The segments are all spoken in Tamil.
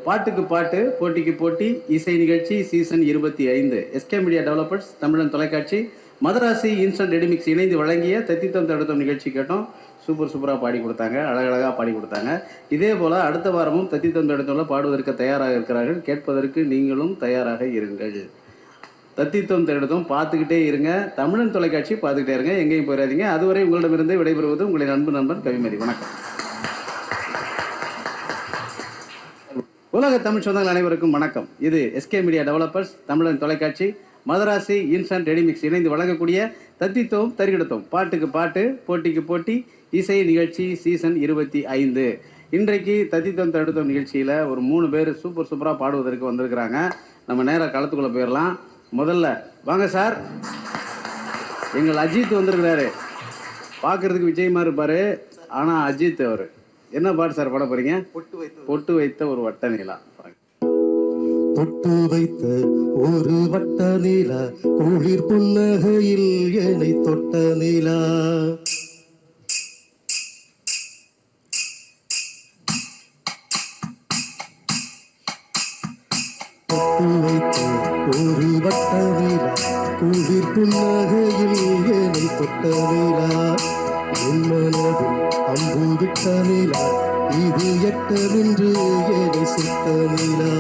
பாட்டுக்கு பாட்டு, போட்டிக்கு போட்டி, இசை நிகழ்ச்சி சீசன் 25. எஸ்கே மீடியா டெவலப்பர்ஸ், தமிழன் தொலைக்காட்சி, மதராசி இன்ஸ்டன்ட் ரெடிமிக்ஸ் இணைந்து வழங்கிய தத்தித்தம் தடுத்தம் நிகழ்ச்சி கேட்டோம். சூப்பராக பாடி கொடுத்தாங்க, அழகழகாக பாடி கொடுத்தாங்க. இதே போல் அடுத்த வாரமும் தத்தித்தம் தடுத்தம்ல பாடுவதற்கு தயாராக இருக்கிறார்கள். கேட்பதற்கு நீங்களும் தயாராக இருங்கள். தத்தித்தம் தடுத்தம் பார்த்துக்கிட்டே இருங்க. தமிழன் தொலைக்காட்சி பார்த்துக்கிட்டே இருங்க, எங்கேயும் போயிடாதீங்க. அதுவரை உங்களிடமிருந்து விடைபெறுவது உங்களின் அன்பு நண்பன் கவிமதி. வணக்கம். உலக தமிழ் சொந்தங்கள் அனைவருக்கும் வணக்கம். இது எஸ்கே மீடியா டெவலப்பர்ஸ், தமிழன் தொலைக்காட்சி, மதராசி இன்ஸ்டன்ட் ரெடிமிக்ஸ் இணைந்து வழங்கக்கூடிய தத்தித்தோம் தரிகிடத்தோம் பாட்டுக்கு பாட்டு, போட்டிக்கு போட்டி, இசை நிகழ்ச்சி சீசன் 25. இன்றைக்கு தத்தித்தோம் தடுத்தோம் நிகழ்ச்சியில் ஒரு 3 பேர் சூப்பராக பாடுவதற்கு வந்திருக்கிறாங்க. நம்ம நேராக களத்துக்குள்ளே போயிடலாம். முதல்ல வாங்க சார், எங்கள் அஜித் வந்திருக்கிறாரு. பார்க்கறதுக்கு விஜய் மாதிரி இருப்பாரு, ஆனால் அஜித் அவர். என்ன பாட்டு சார் பாட போறீங்க? பொட்டு வைத்த ஒரு வட்ட நிலா. பொட்டு வைத்த ஒரு வட்ட நிலா, குளிர் புன்னகையில் என்னை தொட்ட நிலா. பொட்டு வைத்த ஒரு வட்ட நிலா, குளிர் புன்னகையில் என்னை தொட்ட நிலா. என் மனதில் அம்பு விட்ட நிலா, இது எட்ட நின்று என்னை சுட்ட நிலா.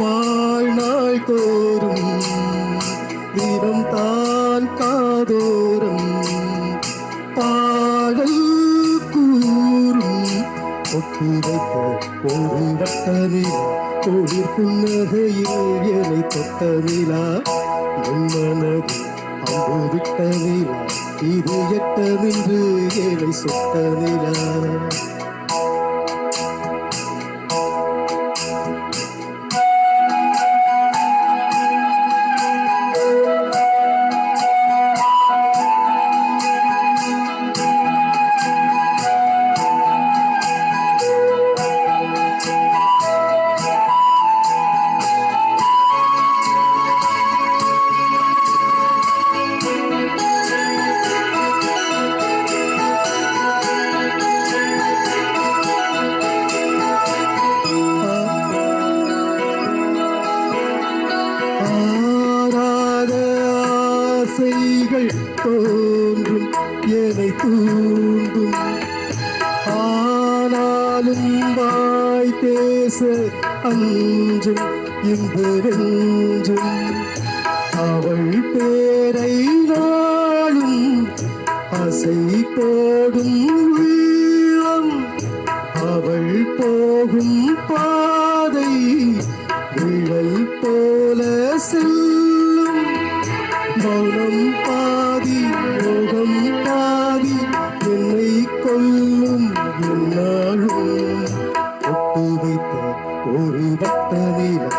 வாழ்நாள் தோறும் தினம் தான் காதோறும் பாடல் கூறும். பொட்டு வைத்த ஒரு வட்ட நிலா, குளிர் புன்னகையில் என்னை தொட்ட நிலா. என் மனதில் அம்பு விட்ட நிலா, இது எட்ட நின்று என்னை சுட்ட நிலா. தோன்றும் என்னை தூண்டும், ஆனாலும் வாய் பேச அஞ்சும் இந்த நெஞ்சும். அவள் பேரை நாளும் அசை போடும் உள்ளம், அவள் போகும் பாதை விழல் போல செல்லும். மௌனம் பாதி மோகம் பாதி என்னை கொல்லும் என்னாலும். பொட்டு வைத்த ஒரு வட்ட நிலா,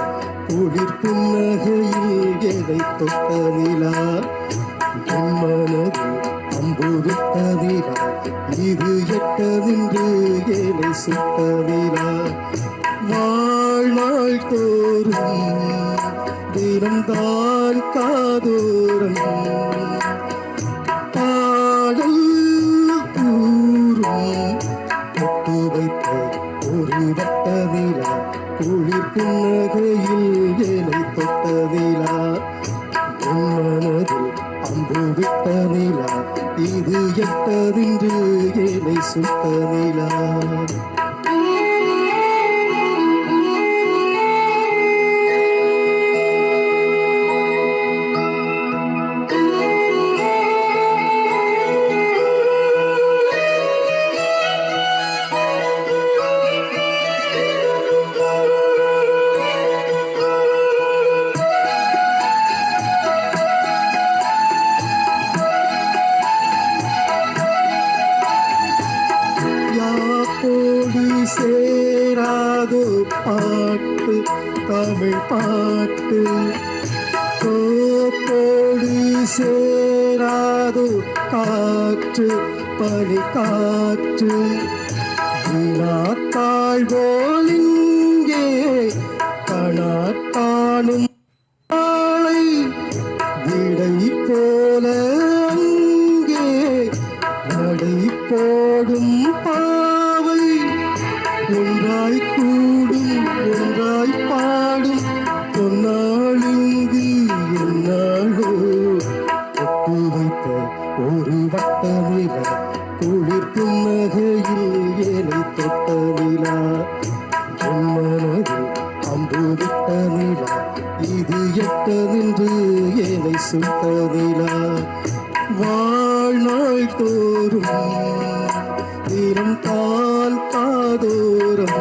குளிர் புன்னகையில் என்னை தொட்ட நிலா. என் மனதில் அம்பு விட்ட நிலா, இது எட்ட நின்று என்னை சுட்ட நிலா. வாழ்நாள் தோறும் தினம்தான் காதோரம் பாடல் கூறும். பொட்டு வைத்த ஒரு வட்ட நிலா, குளிர் புன்னகையில் என்னை தொட்ட நிலா. என் மனதில் அம்பு விட்ட நிலா, இது எட்ட நின்று என்னை சுட்ட நிலா. சேராதோ பாட்டு தமிழ் பாட்டு, கோப்போடு சேராதோ காற்று பனி காற்று. வினாத்தாள் போல் இங்கே கணாத்தானும் ஆளை, விடை போல அங்கே நடை போடும் பாவை. ஒன்றாய் கூடும் ஒன்றாய் விட்ட நிலா இது எட்ட நின்று ஏனை சுட்ட நிலா வாழ்நாள் தோறும் தினம் தால் காதோறும்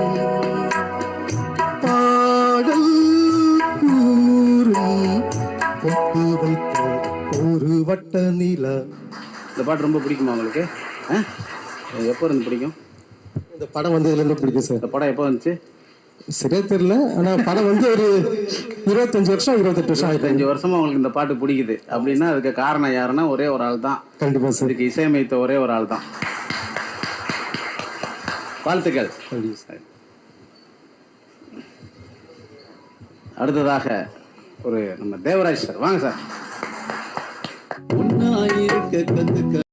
பாடல் கூறும் பொட்டு வைத்த ஒரு வட்ட நிலா. இந்த பாட்டு ரொம்ப பிடிக்குமா உங்களுக்கு? எப்போ இருந்து பிடிக்கும்? இந்த படம் வந்து இதுல இருந்து பிடிக்கும் சார். இந்த படம் எப்போ வந்துச்சு? சரியா தெரியல, ஆனா படம் வந்து ஒரு 25 வருஷம் 28 வருஷம் ஆயிட்டு. 5 வருஷமா உங்களுக்கு இந்த பாட்டு பிடிக்குது அப்படின்னா அதுக்கு காரணம் யாருன்னா ஒரே ஒரு ஆள் தான். கண்டிப்பா சார். இதுக்கு இசையமைத்த ஒரே ஒரு ஆள் தான். வாழ்த்துக்கள். அடுத்ததாக ஒரு நம்ம தேவராஜ் சார், வாங்க சார். ஒன்னா இருக்க கத்துக்க